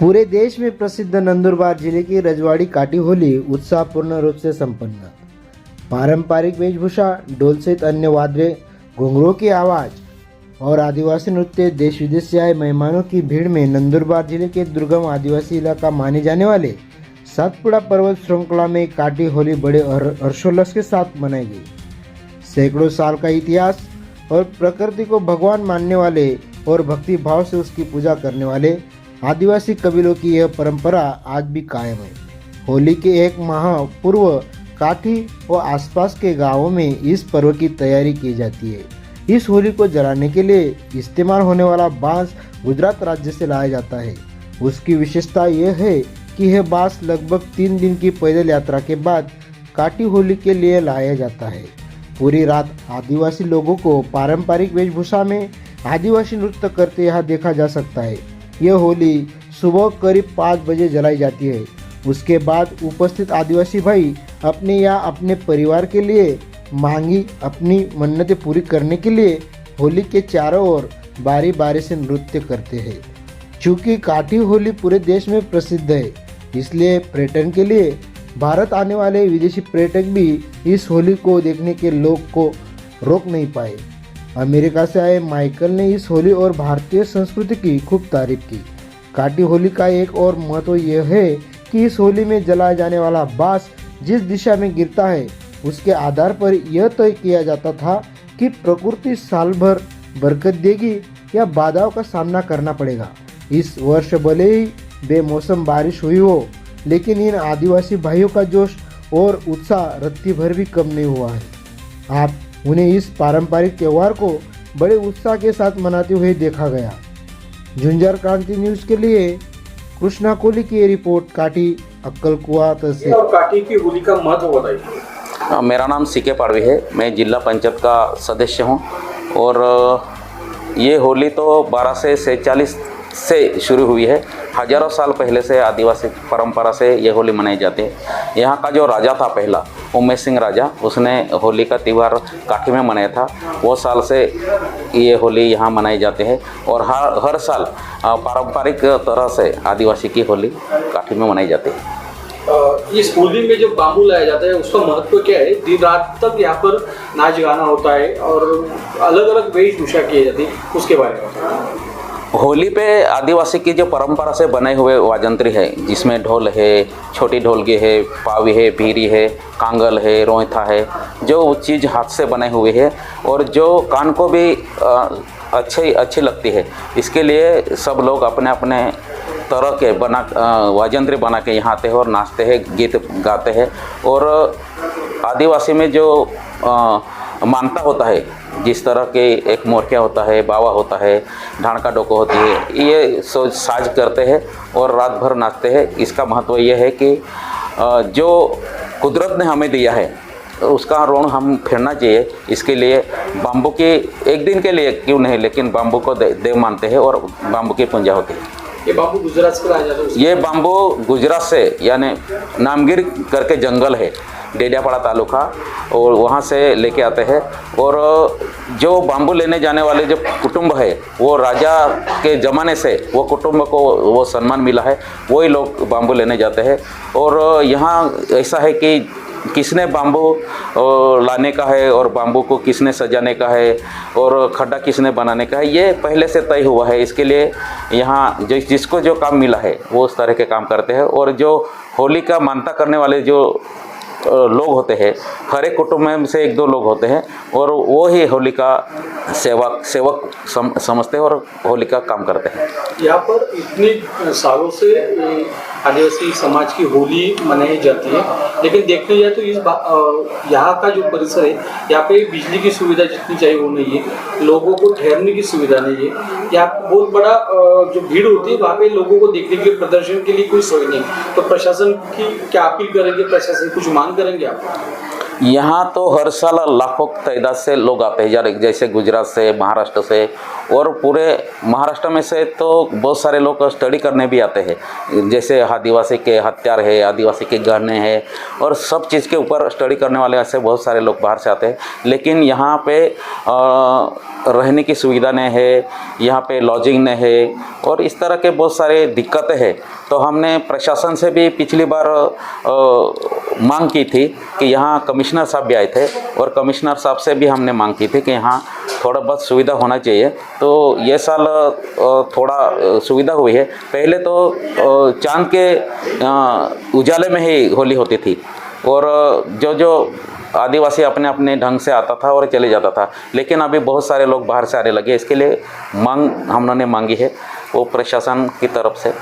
पूरे देश में प्रसिद्ध नंदुरबार जिले की रजवाड़ी काटी होली उत्साहपूर्ण रूप से संपन्न। पारंपरिक वेशभूषा, ढोल सहित अन्य वाद्य, घुंघरूओं की आवाज और आदिवासी नृत्य, देश विदेश से आए मेहमानों की भीड़ में नंदुरबार जिले के दुर्गम आदिवासी इलाका माने जाने वाले सातपुड़ा पर्वत श्रृंखला में काटी होली बड़े हर्षोल्लास के साथ मनाई गई। सैकड़ों साल का इतिहास और प्रकृति को भगवान मानने वाले और भक्ति भाव से उसकी पूजा करने वाले आदिवासी कबीलों की यह परंपरा आज भी कायम है। होली के एक माह पूर्व काठी और आसपास के गांवों में इस पर्व की तैयारी की जाती है। इस होली को जलाने के लिए इस्तेमाल होने वाला बांस गुजरात राज्य से लाया जाता है। उसकी विशेषता यह है कि यह बांस लगभग 3 दिन की पैदल यात्रा के बाद काटी होली के लिए लाया जाता है। पूरी रात आदिवासी लोगों को पारंपरिक वेशभूषा में आदिवासी नृत्य करते यहाँ देखा जा सकता है। यह होली सुबह करीब 5 बजे जलाई जाती है। उसके बाद उपस्थित आदिवासी भाई अपने या अपने परिवार के लिए मांगी अपनी मन्नतें पूरी करने के लिए होली के चारों ओर बारी बारी से नृत्य करते हैं। चूँकि काठी होली पूरे देश में प्रसिद्ध है, इसलिए पर्यटन के लिए भारत आने वाले विदेशी पर्यटक भी इस होली को देखने के लोग को रोक नहीं पाए। अमेरिका से आए माइकल ने इस होली और भारतीय संस्कृति की खूब तारीफ की। काटी होली का एक और महत्व यह है कि इस होली में जलाया जाने वाला बांस जिस दिशा में गिरता है उसके आधार पर यह तय किया जाता था कि प्रकृति साल भर बरकत देगी या बाधाओं का सामना करना पड़ेगा। इस वर्ष भले ही बेमौसम बारिश हुई हो, लेकिन इन आदिवासी भाइयों का जोश और उत्साह रत्ती भर भी कम नहीं हुआ है। आप उन्हें इस पारंपरिक त्यौहार को बड़े उत्साह के साथ मनाते हुए देखा गया। झुंझार क्रांति न्यूज़ के लिए कृष्णा कोहली की रिपोर्ट, काटी अक्कलकुआ तहसील। और काटी की होली का महत्व बताइए। मेरा नाम सीके पाड़वी है, मैं जिला पंचायत का सदस्य हूं और ये होली तो 1246 से शुरू हुई है। हजारों साल पहले से आदिवासी परंपरा से ये होली मनाई जाती है। यहाँ का जो राजा था पहला, उमेश सिंह राजा, उसने होली का त्यौहार काठी में मनाया था। वो साल से ये होली यहाँ मनाई जाती है और हर साल पारंपरिक तरह से आदिवासी की होली काठी में मनाई जाती है। इस होली में जो बांबू लाया जाता है उसका महत्व क्या है? दिन रात तक यहाँ पर नाच गाना होता है और अलग अलग वेशभूषा की जाती है, उसके बारे में बताइए। होली पे आदिवासी की जो परंपरा से बने हुए वाजंत्री है, जिसमें ढोल है, छोटी ढोलकी है, पावी है, भीरी है, कांगल है, रोंथा है, जो चीज़ हाथ से बने हुए है और जो कान को भी अच्छी लगती है। इसके लिए सब लोग अपने अपने तरह के वाजंत्री बना के यहाँ आते हैं और नाचते हैं, गीत गाते हैं। और आदिवासी में जो मानता होता है, जिस तरह के एक मोरकिया होता है, बावा होता है, ढांडका डोको होती है, ये साज करते हैं और रात भर नाचते हैं। इसका महत्व ये है कि जो कुदरत ने हमें दिया है उसका ऋण हम फेरना चाहिए। इसके लिए बाम्बू की एक दिन के लिए क्यों नहीं, लेकिन बाम्बू को देव मानते हैं और बाम्बू की पूजा होती है। ये बाम्बू गुजरात से लाया जाता है? ये बाम्बू गुजरात से, यानी नामगिर करके जंगल है, डेडियापाड़ा तालुका, और वहाँ से लेके आते हैं। और जो बाम्बू लेने जाने वाले जो कुटुंब है, वो राजा के ज़माने से वो कुटुंब को वो सम्मान मिला है, वही लोग बाम्बू लेने जाते हैं। और यहाँ ऐसा है कि किसने बाम्बू लाने का है और बाम्बू को किसने सजाने का है और खड्डा किसने बनाने का है, ये पहले से तय हुआ है। इसके लिए यहाँ जिसको जो काम मिला है वो उस तरह के काम करते हैं। और जो होली का मानता करने वाले जो लोग होते हैं, हर एक कुटुंब में से 1-2 लोग होते हैं और वो ही होली का सेवक समझते हैं और होली का काम करते हैं। यहाँ पर इतने सालों से आदिवासी समाज की होली मनाई जाती है, लेकिन देखने जाए तो यहाँ का जो परिसर है, यहाँ पे बिजली की सुविधा जितनी चाहिए वो नहीं है, लोगों को ठहरने की सुविधा नहीं है। यहाँ बहुत बड़ा जो भीड़ होती है वहाँ पे लोगों को देखने के लिए, प्रदर्शन के लिए कोई सोच नहीं। तो प्रशासन की क्या अपील करेंगे? प्रशासन कुछ मांग करेंगे आप? यहाँ तो हर साल लाखों तादाद से लोग आते हैं, जैसे गुजरात से, महाराष्ट्र से, और पूरे महाराष्ट्र में से तो बहुत सारे लोग स्टडी करने भी आते हैं। जैसे आदिवासी के हथियार है, आदिवासी के गहने हैं, और सब चीज़ के ऊपर स्टडी करने वाले ऐसे बहुत सारे लोग बाहर से आते हैं। लेकिन यहाँ पे रहने की सुविधा नहीं है, यहाँ पे लॉजिंग नहीं है, और इस तरह के बहुत सारे दिक्कतें हैं। तो हमने प्रशासन से भी पिछली बार मांग की थी कि यहाँ कमिश्नर साहब भी आए थे, और कमिश्नर साहब से भी हमने मांग की थी कि यहाँ थोड़ा बहुत सुविधा होना चाहिए। तो ये साल थोड़ा सुविधा हुई है। पहले तो चांद के उजाले में ही होली होती थी, और जो आदिवासी अपने अपने ढंग से आता था और चले जाता था। लेकिन अभी बहुत सारे लोग बाहर से आने लगे, इसके लिए मांग हमने मांगी है वो प्रशासन की तरफ से।